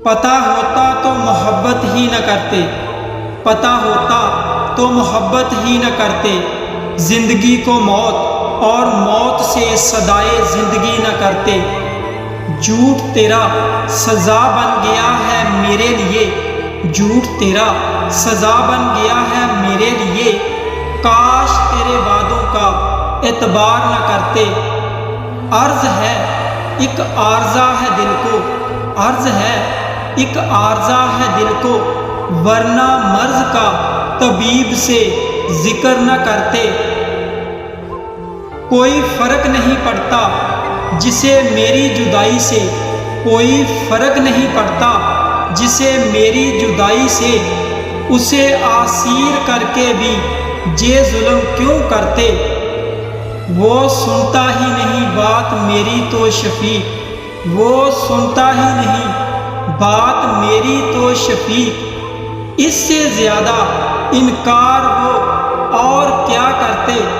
پتہ ہوتا تو محبت ہی نہ کرتے، پتہ ہوتا تو محبت ہی نہ کرتے، زندگی کو موت اور موت سے صدائے زندگی نہ کرتے۔ جھوٹ تیرا سزا بن گیا ہے میرے لیے، جھوٹ تیرا سزا بن گیا ہے میرے لیے، کاش تیرے وعدوں کا اعتبار نہ کرتے۔ عرض ہے ایک عارضہ ہے دل کو، عرض ہے ایک عارضہ ہے دل کو، ورنہ مرض کا طبیب سے ذکر نہ کرتے۔ کوئی فرق نہیں پڑتا جسے میری جدائی سے، کوئی فرق نہیں پڑتا جسے میری جدائی سے، اسے اسیر کر کے بھی یہ ظلم کیوں کرتے۔ وہ سنتا ہی نہیں بات میری تو شفیق، وہ سنتا ہی نہیں بات میری تو شفیق، اس سے زیادہ انکار وہ اور کیا کرتے۔